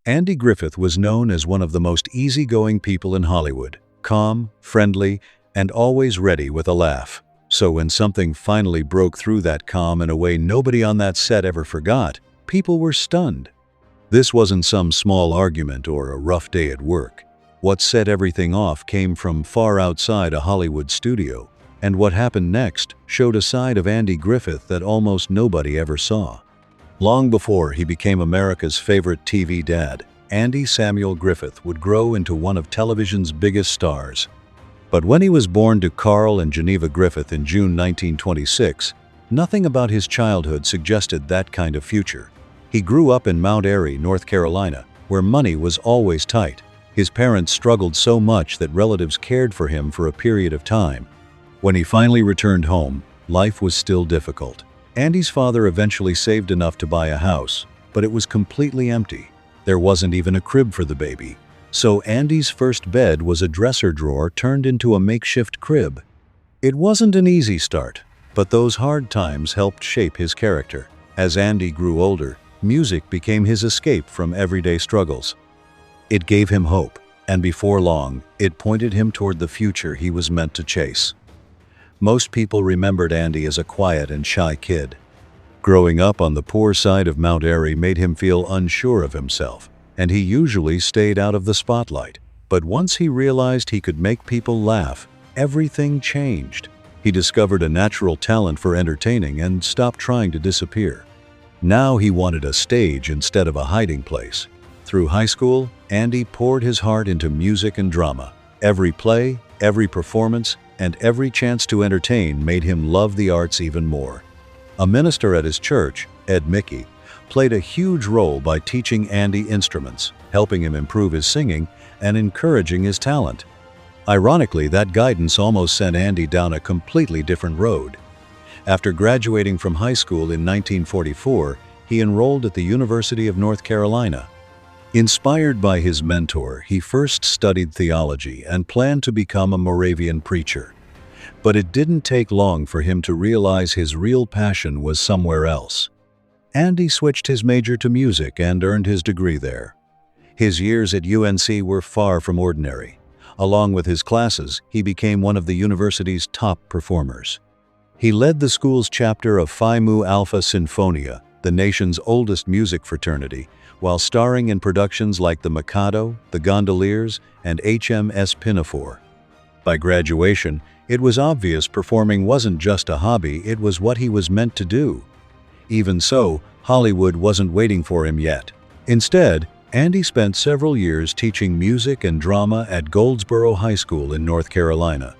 Andy Griffith was known as one of the most easygoing people in Hollywood, calm, friendly, and always ready with a laugh. So when something finally broke through that calm in a way nobody on that set ever forgot, people were stunned. This wasn't some small argument or a rough day at work. What set everything off came from far outside a Hollywood studio, and what happened next showed a side of Andy Griffith that almost nobody ever saw. Long before he became America's favorite TV dad, Andy Samuel Griffith would grow into one of television's biggest stars. But when he was born to Carl and Geneva Griffith in June 1926, nothing about his childhood suggested that kind of future. He grew up in Mount Airy, North Carolina, where money was always tight. His parents struggled so much that relatives cared for him for a period of time. When he finally returned home, life was still difficult. Andy's father eventually saved enough to buy a house, but it was completely empty. There wasn't even a crib for the baby. So Andy's first bed was a dresser drawer turned into a makeshift crib. It wasn't an easy start, but those hard times helped shape his character. As Andy grew older, music became his escape from everyday struggles. It gave him hope, and before long, it pointed him toward the future he was meant to chase. Most people remembered Andy as a quiet and shy kid. Growing up on the poor side of Mount Airy made him feel unsure of himself, and he usually stayed out of the spotlight. But once he realized he could make people laugh, everything changed. He discovered a natural talent for entertaining and stopped trying to disappear. Now he wanted a stage instead of a hiding place. Through high school, Andy poured his heart into music and drama. Every play, every performance, and every chance to entertain made him love the arts even more. A minister at his church, Ed Mickey, played a huge role by teaching Andy instruments, helping him improve his singing, and encouraging his talent. Ironically, that guidance almost sent Andy down a completely different road. After graduating from high school in 1944, he enrolled at the University of North Carolina. Inspired by his mentor, he first studied theology and planned to become a Moravian preacher. But it didn't take long for him to realize his real passion was somewhere else. Andy switched his major to music and earned his degree there. His years at UNC were far from ordinary. Along with his classes, he became one of the university's top performers. He led the school's chapter of Phi Mu Alpha Sinfonia, the nation's oldest music fraternity, while starring in productions like The Mikado, The Gondoliers, and HMS Pinafore. By graduation, it was obvious performing wasn't just a hobby, it was what he was meant to do. Even so, Hollywood wasn't waiting for him yet. Instead, Andy spent several years teaching music and drama at Goldsboro High School in North Carolina.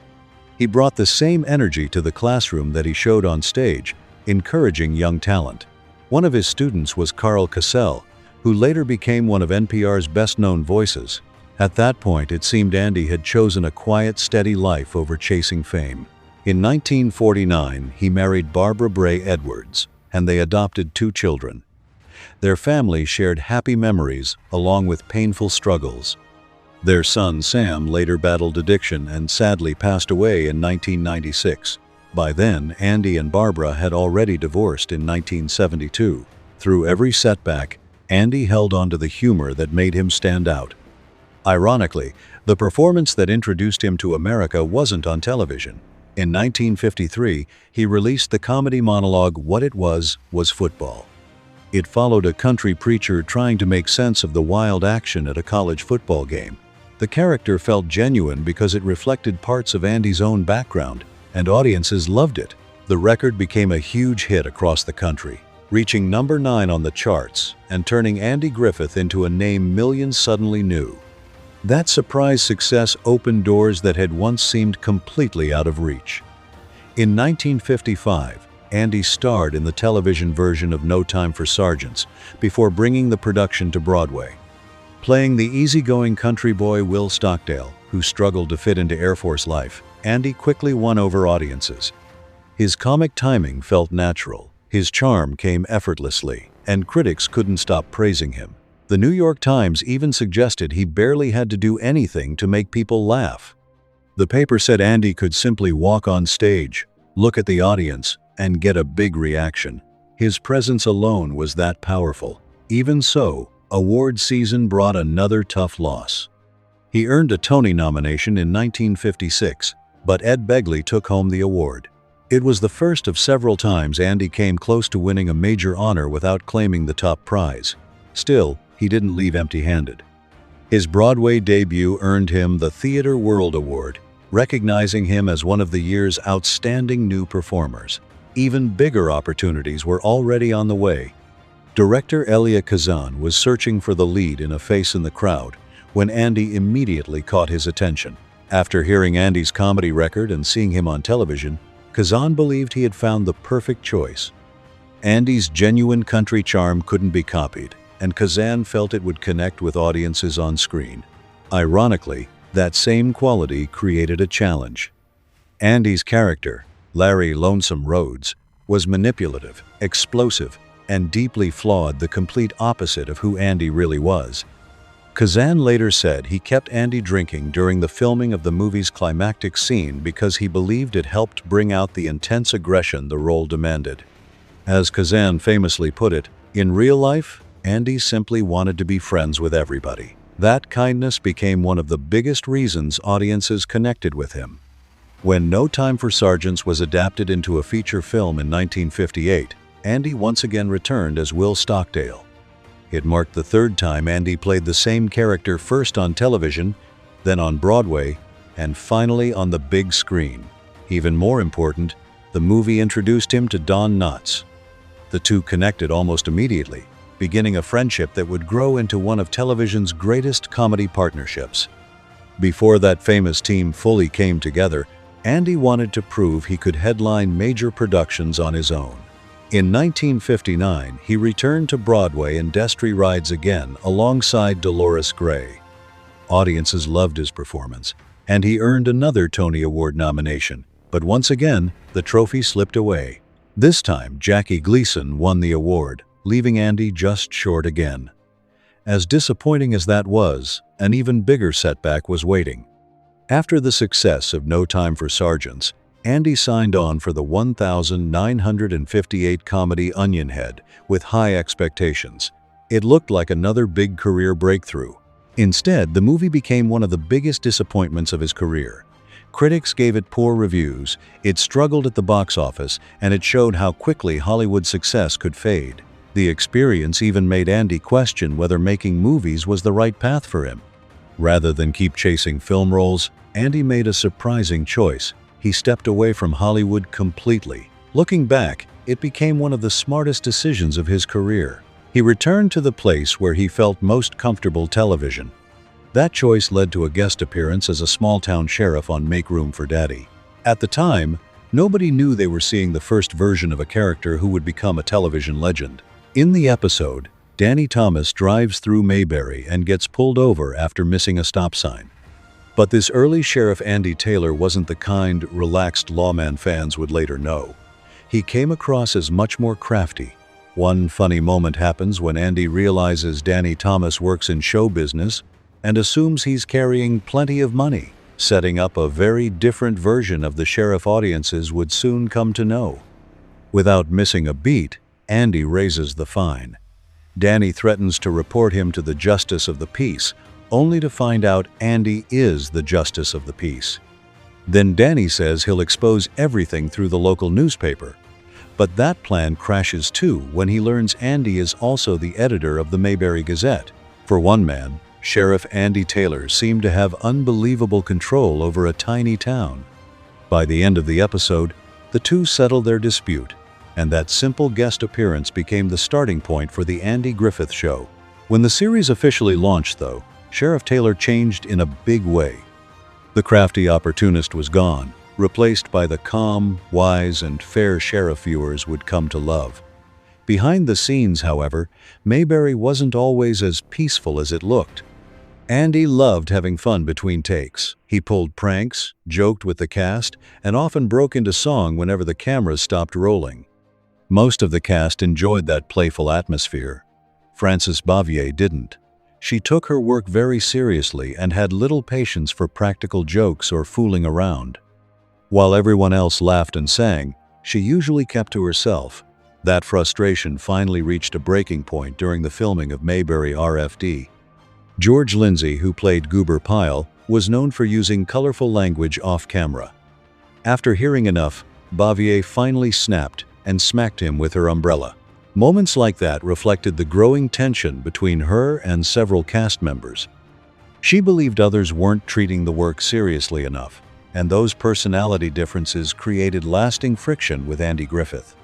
He brought the same energy to the classroom that he showed on stage, encouraging young talent. One of his students was Carl Cassell, who later became one of NPR's best-known voices. At that point, it seemed Andy had chosen a quiet, steady life over chasing fame. In 1949, he married Barbara Bray Edwards, and they adopted 2 children. Their family shared happy memories along with painful struggles. Their son, Sam, later battled addiction and sadly passed away in 1996. By then, Andy and Barbara had already divorced in 1972. Through every setback, Andy held on to the humor that made him stand out. Ironically, the performance that introduced him to America wasn't on television. In 1953, he released the comedy monologue What It Was Football. It followed a country preacher trying to make sense of the wild action at a college football game. The character felt genuine because it reflected parts of Andy's own background, and audiences loved it. The record became a huge hit across the country, reaching number 9 on the charts and turning Andy Griffith into a name millions suddenly knew. That surprise success opened doors that had once seemed completely out of reach. In 1955, Andy starred in the television version of No Time for Sergeants before bringing the production to Broadway. Playing the easygoing country boy Will Stockdale, who struggled to fit into Air Force life, Andy quickly won over audiences. His comic timing felt natural, his charm came effortlessly, and critics couldn't stop praising him. The New York Times even suggested he barely had to do anything to make people laugh. The paper said Andy could simply walk on stage, look at the audience, and get a big reaction. His presence alone was that powerful. Even so, Award season brought another tough loss. He earned a Tony nomination in 1956, but Ed Begley took home the award. It was the first of several times Andy came close to winning a major honor without claiming the top prize. Still, he didn't leave empty-handed. His Broadway debut earned him the Theatre World Award, recognizing him as one of the year's outstanding new performers. Even bigger opportunities were already on the way. Director Elia Kazan was searching for the lead in A Face in the Crowd when Andy immediately caught his attention. After hearing Andy's comedy record and seeing him on television, Kazan believed he had found the perfect choice. Andy's genuine country charm couldn't be copied, and Kazan felt it would connect with audiences on screen. Ironically, that same quality created a challenge. Andy's character, Larry Lonesome Rhodes, was manipulative, explosive, and deeply flawed, the complete opposite of who Andy really was. Kazan later said he kept Andy drinking during the filming of the movie's climactic scene because he believed it helped bring out the intense aggression the role demanded. As Kazan famously put it, in real life, Andy simply wanted to be friends with everybody. That kindness became one of the biggest reasons audiences connected with him. When No Time for Sergeants was adapted into a feature film in 1958, Andy once again returned as Will Stockdale. It marked the third time Andy played the same character, first on television, then on Broadway, and finally on the big screen. Even more important, the movie introduced him to Don Knotts. The two connected almost immediately, beginning a friendship that would grow into one of television's greatest comedy partnerships. Before that famous team fully came together, Andy wanted to prove he could headline major productions on his own. In 1959, he returned to Broadway in Destry Rides Again alongside Dolores Gray. Audiences loved his performance, and he earned another Tony Award nomination, but once again, the trophy slipped away. This time, Jackie Gleason won the award, leaving Andy just short again. As disappointing as that was, an even bigger setback was waiting. After the success of No Time for Sergeants, Andy signed on for the 1958 comedy Onionhead with high expectations. It looked like another big career breakthrough. Instead, the movie became one of the biggest disappointments of his career. Critics gave it poor reviews, it struggled at the box office, and it showed how quickly Hollywood success could fade. The experience even made Andy question whether making movies was the right path for him. Rather than keep chasing film roles, Andy made a surprising choice. He stepped away from Hollywood completely. Looking back, it became one of the smartest decisions of his career. He returned to the place where he felt most comfortable: television. That choice led to a guest appearance as a small-town sheriff on Make Room for Daddy. At the time, nobody knew they were seeing the first version of a character who would become a television legend. In the episode, Danny Thomas drives through Mayberry and gets pulled over after missing a stop sign. But this early Sheriff Andy Taylor wasn't the kind, relaxed lawman fans would later know. He came across as much more crafty. One funny moment happens when Andy realizes Danny Thomas works in show business and assumes he's carrying plenty of money, setting up a very different version of the sheriff audiences would soon come to know. Without missing a beat, Andy raises the fine. Danny threatens to report him to the Justice of the Peace, only to find out Andy is the Justice of the Peace. Then Danny says he'll expose everything through the local newspaper. But that plan crashes too when he learns Andy is also the editor of the Mayberry Gazette. For one man, Sheriff Andy Taylor seemed to have unbelievable control over a tiny town. By the end of the episode, the two settled their dispute, and that simple guest appearance became the starting point for the Andy Griffith Show. When the series officially launched, though, Sheriff Taylor changed in a big way. The crafty opportunist was gone, replaced by the calm, wise, and fair sheriff viewers would come to love. Behind the scenes, however, Mayberry wasn't always as peaceful as it looked. Andy loved having fun between takes. He pulled pranks, joked with the cast, and often broke into song whenever the cameras stopped rolling. Most of the cast enjoyed that playful atmosphere. Frances Bavier didn't. She took her work very seriously and had little patience for practical jokes or fooling around. While everyone else laughed and sang, she usually kept to herself. That frustration finally reached a breaking point during the filming of Mayberry RFD. George Lindsay, who played Goober Pyle, was known for using colorful language off-camera. After hearing enough, Bavier finally snapped and smacked him with her umbrella. Moments like that reflected the growing tension between her and several cast members. She believed others weren't treating the work seriously enough, and those personality differences created lasting friction with Andy Griffith.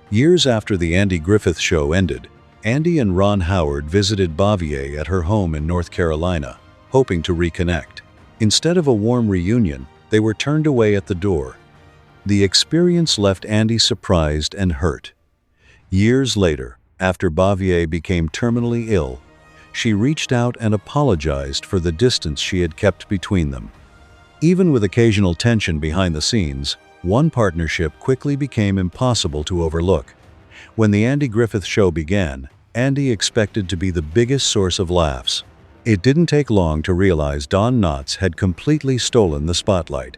Years after the Andy Griffith Show ended, Andy and Ron Howard visited Bavier at her home in North Carolina, hoping to reconnect. Instead of a warm reunion, they were turned away at the door. The experience left Andy surprised and hurt. Years later, after Bavier became terminally ill, she reached out and apologized for the distance she had kept between them. Even with occasional tension behind the scenes, one partnership quickly became impossible to overlook. When the Andy Griffith Show began, Andy expected to be the biggest source of laughs. It didn't take long to realize Don Knotts had completely stolen the spotlight.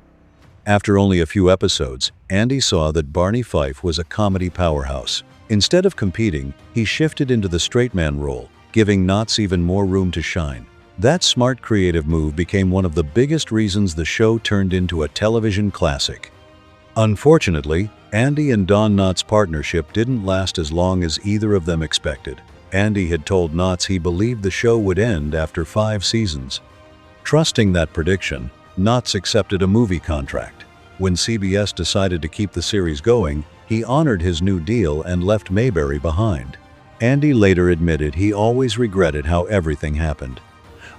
After only a few episodes, Andy saw that Barney Fife was a comedy powerhouse. Instead of competing, he shifted into the straight man role, giving Knotts even more room to shine. That smart creative move became one of the biggest reasons the show turned into a television classic. Unfortunately, Andy and Don Knotts' partnership didn't last as long as either of them expected. Andy had told Knotts he believed the show would end after 5 seasons. Trusting that prediction, Knotts accepted a movie contract. When CBS decided to keep the series going, he honored his new deal and left Mayberry behind. Andy later admitted he always regretted how everything happened.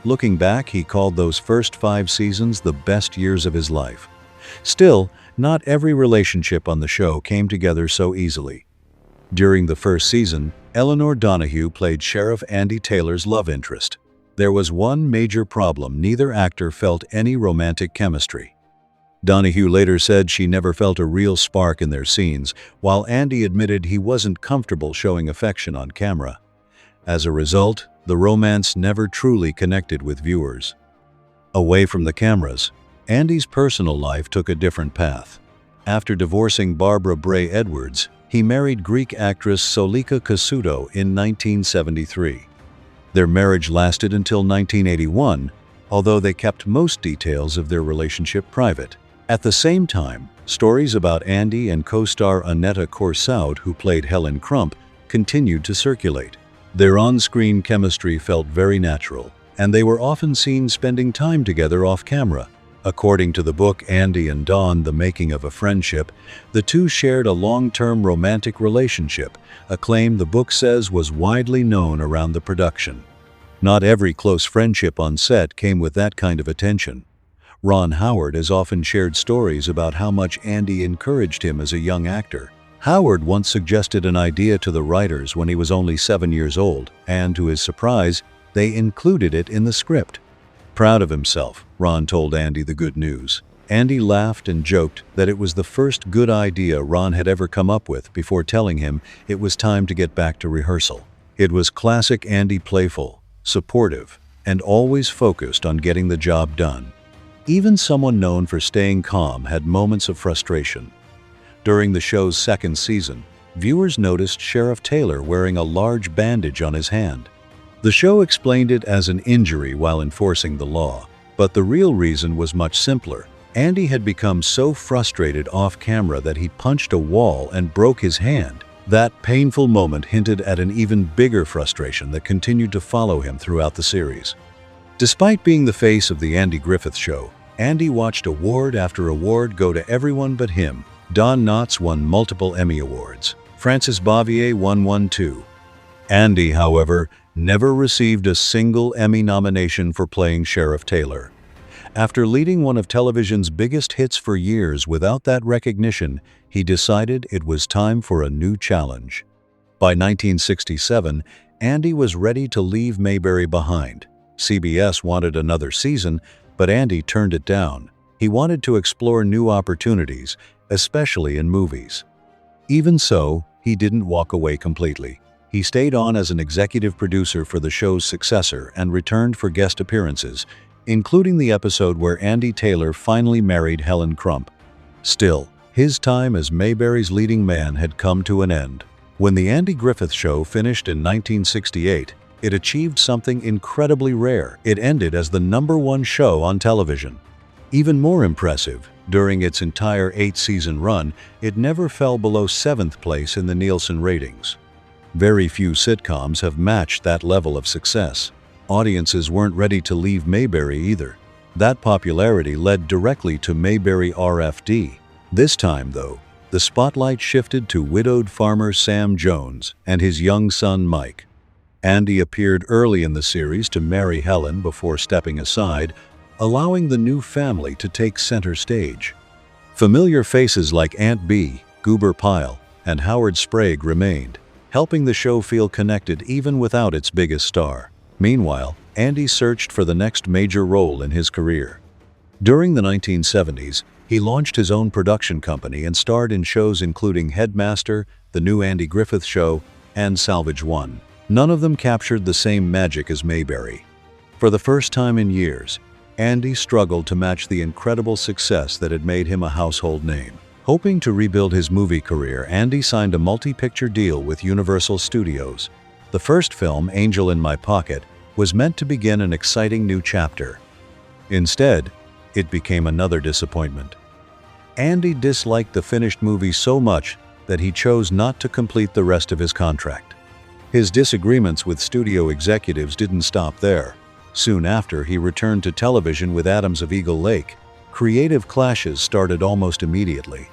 Looking back, he called those first 5 seasons the best years of his life. Still, not every relationship on the show came together so easily. During the first season, Eleanor Donahue played Sheriff Andy Taylor's love interest. There was one major problem: neither actor felt any romantic chemistry. Donahue later said she never felt a real spark in their scenes, while Andy admitted he wasn't comfortable showing affection on camera. As a result, the romance never truly connected with viewers. Away from the cameras, Andy's personal life took a different path. After divorcing Barbara Bray Edwards, he married Greek actress Solika Kasuto in 1973. Their marriage lasted until 1981, although they kept most details of their relationship private. At the same time, stories about Andy and co-star Annetta Corsaut, who played Helen Crump, continued to circulate. Their on-screen chemistry felt very natural, and they were often seen spending time together off-camera. According to the book Andy and Dawn: The Making of a Friendship, the two shared a long-term romantic relationship, a claim the book says was widely known around the production. Not every close friendship on set came with that kind of attention. Ron Howard has often shared stories about how much Andy encouraged him as a young actor. Howard once suggested an idea to the writers when he was only 7 years old, and to his surprise, they included it in the script. Proud of himself, Ron told Andy the good news. Andy laughed and joked that it was the first good idea Ron had ever come up with before telling him it was time to get back to rehearsal. It was classic Andy: playful, supportive, and always focused on getting the job done. Even someone known for staying calm had moments of frustration. During the show's second season, viewers noticed Sheriff Taylor wearing a large bandage on his hand. The show explained it as an injury while enforcing the law, but the real reason was much simpler. Andy had become so frustrated off-camera that he punched a wall and broke his hand. That painful moment hinted at an even bigger frustration that continued to follow him throughout the series. Despite being the face of the Andy Griffith Show, Andy watched award after award go to everyone but him. Don Knotts won multiple Emmy Awards. Frances Bavier won one too. Andy, however, never received a single Emmy nomination for playing Sheriff Taylor. After leading one of television's biggest hits for years without that recognition, he decided it was time for a new challenge. By 1967, Andy was ready to leave Mayberry behind. CBS wanted another season, but Andy turned it down. He wanted to explore new opportunities, especially in movies. Even so, he didn't walk away completely. He stayed on as an executive producer for the show's successor and returned for guest appearances, including the episode where Andy Taylor finally married Helen Crump. Still, his time as Mayberry's leading man had come to an end. When the Andy Griffith Show finished in 1968, it achieved something incredibly rare. It ended as the #1 show on television. Even more impressive, during its entire 8-season run, it never fell below 7th place in the Nielsen ratings. Very few sitcoms have matched that level of success. Audiences weren't ready to leave Mayberry either. That popularity led directly to Mayberry RFD. This time, though, the spotlight shifted to widowed farmer Sam Jones and his young son Mike. Andy appeared early in the series to marry Helen before stepping aside, allowing the new family to take center stage. Familiar faces like Aunt Bee, Goober Pyle, and Howard Sprague remained, helping the show feel connected even without its biggest star. Meanwhile, Andy searched for the next major role in his career. During the 1970s, he launched his own production company and starred in shows including Headmaster, The New Andy Griffith Show, and Salvage One. None of them captured the same magic as Mayberry. For the first time in years, Andy struggled to match the incredible success that had made him a household name. Hoping to rebuild his movie career, Andy signed a multi-picture deal with Universal Studios. The first film, Angel in My Pocket, was meant to begin an exciting new chapter. Instead, it became another disappointment. Andy disliked the finished movie so much that he chose not to complete the rest of his contract. His disagreements with studio executives didn't stop there. Soon after, he returned to television with Adams of Eagle Lake. Creative clashes started almost immediately.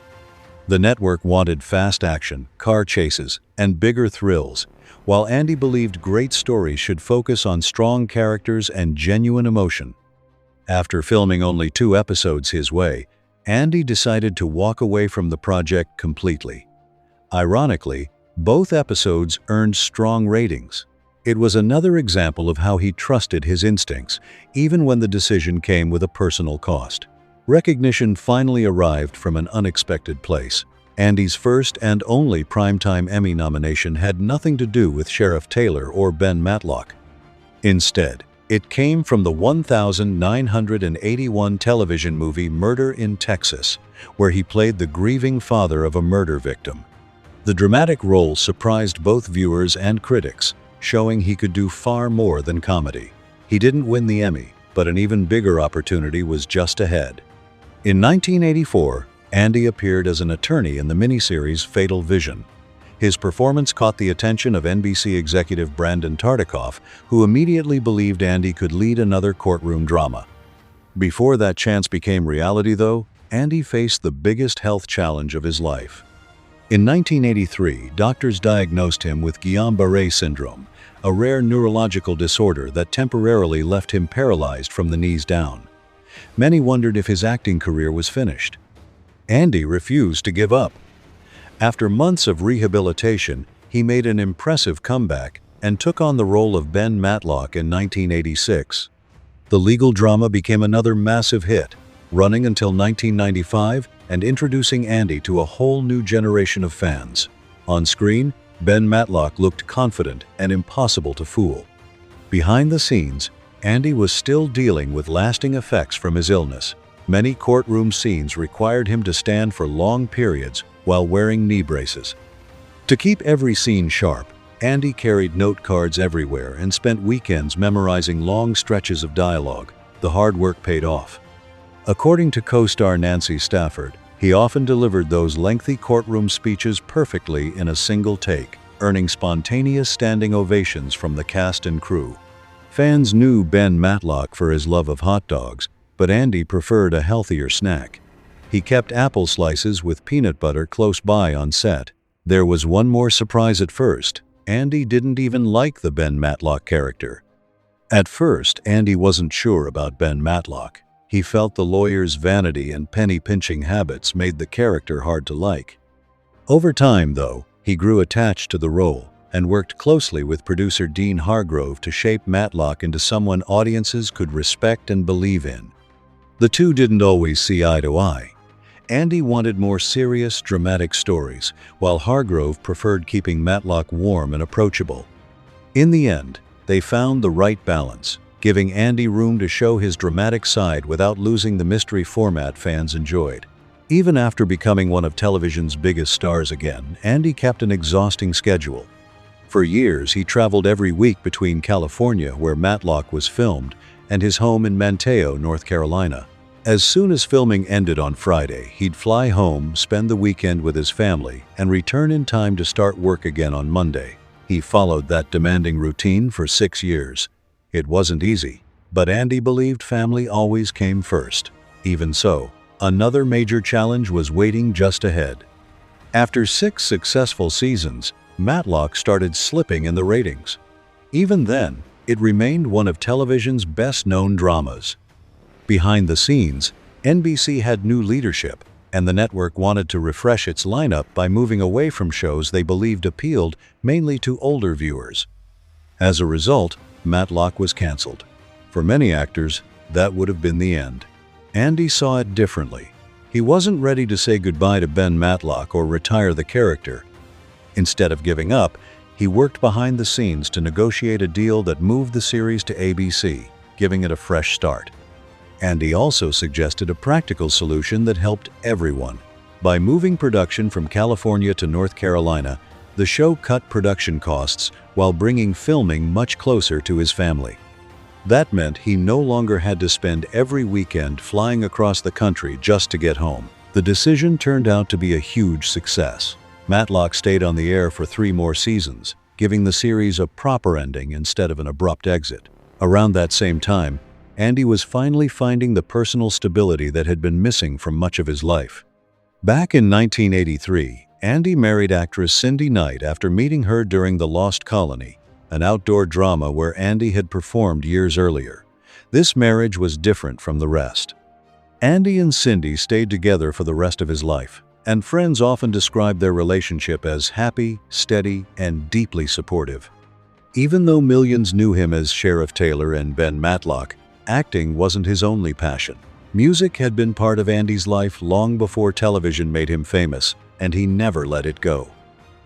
The network wanted fast action, car chases, and bigger thrills, while Andy believed great stories should focus on strong characters and genuine emotion. After filming only 2 episodes his way, Andy decided to walk away from the project completely. Ironically, both episodes earned strong ratings. It was another example of how he trusted his instincts, even when the decision came with a personal cost. Recognition finally arrived from an unexpected place. Andy's first and only Primetime Emmy nomination had nothing to do with Sheriff Taylor or Ben Matlock. Instead, it came from the 1981 television movie Murder in Texas, where he played the grieving father of a murder victim. The dramatic role surprised both viewers and critics, showing he could do far more than comedy. He didn't win the Emmy, but an even bigger opportunity was just ahead. In 1984, Andy appeared as an attorney in the miniseries Fatal Vision. His performance caught the attention of NBC executive Brandon Tartikoff, who immediately believed Andy could lead another courtroom drama. Before that chance became reality, though, Andy faced the biggest health challenge of his life. In 1983, doctors diagnosed him with Guillain-Barré syndrome, a rare neurological disorder that temporarily left him paralyzed from the knees down. Many wondered if his acting career was finished. Andy refused to give up. After months of rehabilitation, he made an impressive comeback and took on the role of Ben Matlock in 1986. The legal drama became another massive hit, running until 1995 and introducing Andy to a whole new generation of fans. On screen, Ben Matlock looked confident and impossible to fool. Behind the scenes, Andy was still dealing with lasting effects from his illness. Many courtroom scenes required him to stand for long periods while wearing knee braces. To keep every scene sharp, Andy carried note cards everywhere and spent weekends memorizing long stretches of dialogue. The hard work paid off. According to co-star Nancy Stafford, he often delivered those lengthy courtroom speeches perfectly in a single take, earning spontaneous standing ovations from the cast and crew. Fans knew Ben Matlock for his love of hot dogs, but Andy preferred a healthier snack. He kept apple slices with peanut butter close by on set. There was one more surprise at first. Andy didn't even like the Ben Matlock character. At first, Andy wasn't sure about Ben Matlock. He felt the lawyer's vanity and penny-pinching habits made the character hard to like. Over time, though, he grew attached to the role and worked closely with producer Dean Hargrove to shape Matlock into someone audiences could respect and believe in. The two didn't always see eye to eye. Andy wanted more serious, dramatic stories, while Hargrove preferred keeping Matlock warm and approachable. In the end, they found the right balance, giving Andy room to show his dramatic side without losing the mystery format fans enjoyed. Even after becoming one of television's biggest stars again, Andy kept an exhausting schedule. For years, he traveled every week between California, where Matlock was filmed, and his home in Manteo, North Carolina. As soon as filming ended on Friday, he'd fly home, spend the weekend with his family, and return in time to start work again on Monday. He followed that demanding routine for 6 years. It wasn't easy, but Andy believed family always came first. Even so, another major challenge was waiting just ahead. After 6 successful seasons, Matlock started slipping in the ratings. Even then, it remained one of television's best-known dramas. Behind the scenes, NBC had new leadership, and the network wanted to refresh its lineup by moving away from shows they believed appealed mainly to older viewers. As a result, Matlock was canceled. For many actors, that would have been the end. Andy saw it differently. He wasn't ready to say goodbye to Ben Matlock or retire the character. Instead of giving up, he worked behind the scenes to negotiate a deal that moved the series to ABC, giving it a fresh start. Andy also suggested a practical solution that helped everyone. By moving production from California to North Carolina, the show cut production costs while bringing filming much closer to his family. That meant he no longer had to spend every weekend flying across the country just to get home. The decision turned out to be a huge success. Matlock stayed on the air for 3 more seasons, giving the series a proper ending instead of an abrupt exit. Around that same time, Andy was finally finding the personal stability that had been missing from much of his life. Back in 1983, Andy married actress Cindy Knight after meeting her during The Lost Colony, an outdoor drama where Andy had performed years earlier. This marriage was different from the rest. Andy and Cindy stayed together for the rest of his life, and friends often described their relationship as happy, steady, and deeply supportive. Even though millions knew him as Sheriff Taylor and Ben Matlock, acting wasn't his only passion. Music had been part of Andy's life long before television made him famous, and he never let it go.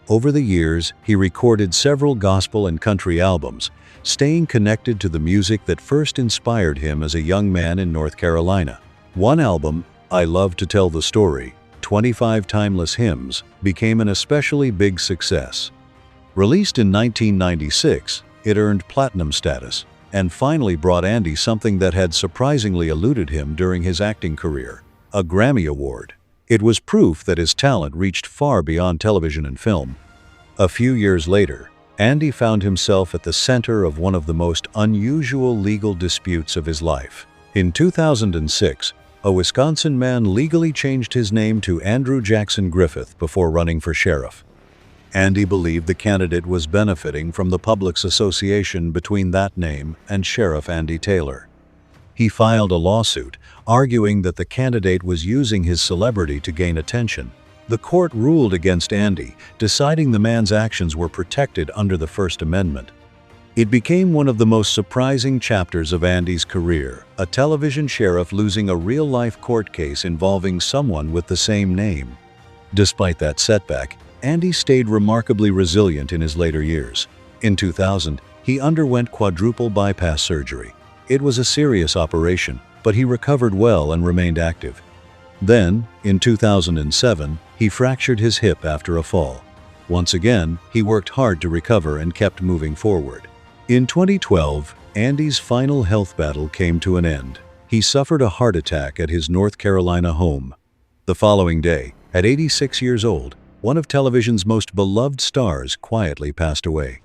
Over the years, he recorded several gospel and country albums, staying connected to the music that first inspired him as a young man in North Carolina. One album, I Love to Tell the Story, 25 Timeless Hymns, became an especially big success. Released in 1996, it earned platinum status, and finally brought Andy something that had surprisingly eluded him during his acting career, a Grammy Award. It was proof that his talent reached far beyond television and film. A few years later, Andy found himself at the center of one of the most unusual legal disputes of his life. In 2006, a Wisconsin man legally changed his name to Andrew Jackson Griffith before running for sheriff. Andy believed the candidate was benefiting from the public's association between that name and Sheriff Andy Taylor. He filed a lawsuit, arguing that the candidate was using his celebrity to gain attention. The court ruled against Andy, deciding the man's actions were protected under the First Amendment. It became one of the most surprising chapters of Andy's career, a television sheriff losing a real-life court case involving someone with the same name. Despite that setback, Andy stayed remarkably resilient in his later years. In 2000, he underwent quadruple bypass surgery. It was a serious operation, but he recovered well and remained active. Then, in 2007, he fractured his hip after a fall. Once again, he worked hard to recover and kept moving forward. In 2012, Andy's final health battle came to an end. He suffered a heart attack at his North Carolina home. The following day, at 86 years old, one of television's most beloved stars quietly passed away.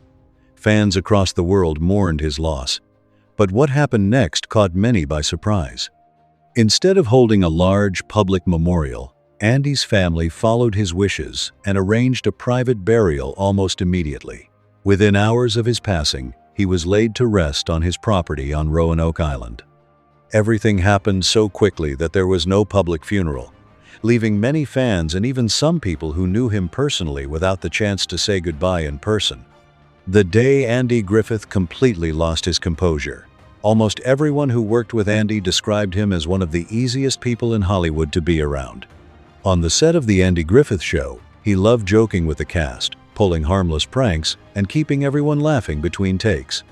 Fans across the world mourned his loss. But what happened next caught many by surprise. Instead of holding a large public memorial, Andy's family followed his wishes and arranged a private burial almost immediately. Within hours of his passing, he was laid to rest on his property on Roanoke Island. Everything happened so quickly that there was no public funeral, leaving many fans and even some people who knew him personally without the chance to say goodbye in person. The day Andy Griffith completely lost his composure. Almost everyone who worked with Andy described him as one of the easiest people in Hollywood to be around. On the set of The Andy Griffith Show, he loved joking with the cast, pulling harmless pranks, and keeping everyone laughing between takes.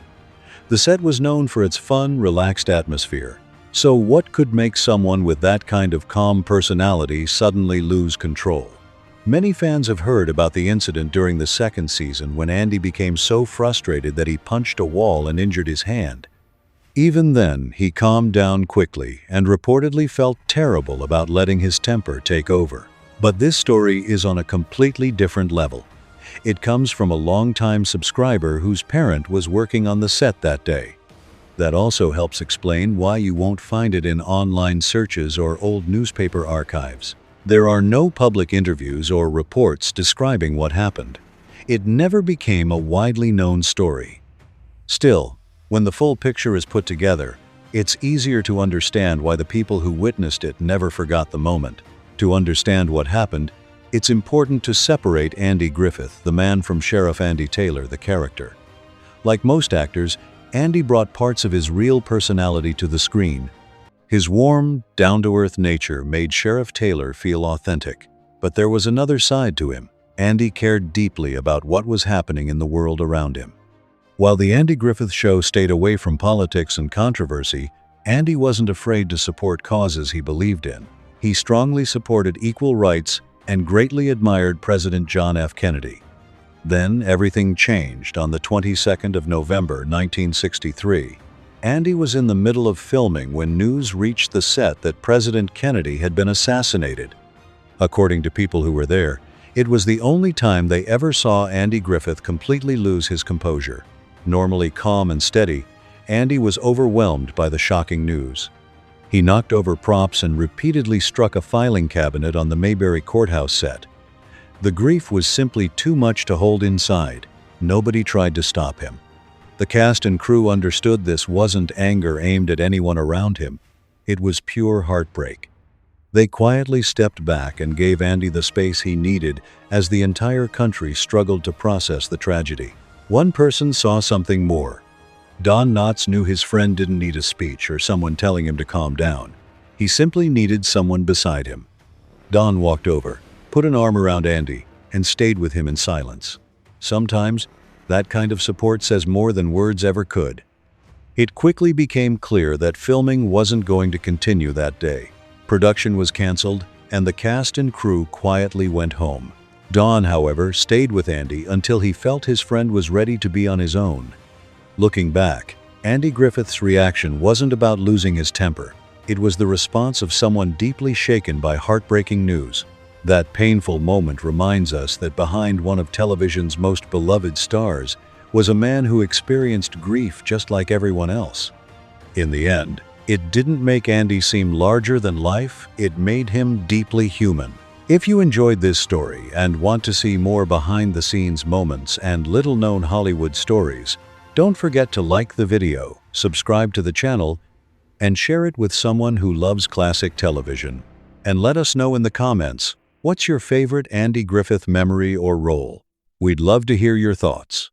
The set was known for its fun, relaxed atmosphere, So what could make someone with that kind of calm personality suddenly lose control? Many fans have heard about the incident during the second season when Andy became so frustrated that he punched a wall and injured his hand. Even then, he calmed down quickly and reportedly felt terrible about letting his temper take over. But this story is on a completely different level. It comes from a longtime subscriber whose parent was working on the set that day. That also helps explain why you won't find it in online searches or old newspaper archives. There are no public interviews or reports describing what happened. It never became a widely known story. Still, when the full picture is put together, it's easier to understand why the people who witnessed it never forgot the moment. To understand what happened, it's important to separate Andy Griffith, the man, from Sheriff Andy Taylor, the character. Like most actors, Andy brought parts of his real personality to the screen. His warm, down-to-earth nature made Sheriff Taylor feel authentic. But there was another side to him. Andy cared deeply about what was happening in the world around him. While the Andy Griffith Show stayed away from politics and controversy, Andy wasn't afraid to support causes he believed in. He strongly supported equal rights and greatly admired President John F. Kennedy. Then everything changed on the 22nd of November, 1963. Andy was in the middle of filming when news reached the set that President Kennedy had been assassinated. According to people who were there, it was the only time they ever saw Andy Griffith completely lose his composure. Normally calm and steady, Andy was overwhelmed by the shocking news. He knocked over props and repeatedly struck a filing cabinet on the Mayberry courthouse set. The grief was simply too much to hold inside. Nobody tried to stop him. The cast and crew understood this wasn't anger aimed at anyone around him. It was pure heartbreak. They quietly stepped back and gave Andy the space he needed as the entire country struggled to process the tragedy. One person saw something more. Don Knotts knew his friend didn't need a speech or someone telling him to calm down. He simply needed someone beside him. Don walked over, put an arm around Andy, and stayed with him in silence. Sometimes, that kind of support says more than words ever could. It quickly became clear that filming wasn't going to continue that day. Production was canceled, and the cast and crew quietly went home. Don, however, stayed with Andy until he felt his friend was ready to be on his own. Looking back, Andy Griffith's reaction wasn't about losing his temper. It was the response of someone deeply shaken by heartbreaking news. That painful moment reminds us that behind one of television's most beloved stars was a man who experienced grief just like everyone else. In the end, it didn't make Andy seem larger than life, it made him deeply human. If you enjoyed this story and want to see more behind-the-scenes moments and little-known Hollywood stories, don't forget to like the video, subscribe to the channel, and share it with someone who loves classic television. And let us know in the comments, what's your favorite Andy Griffith memory or role? We'd love to hear your thoughts.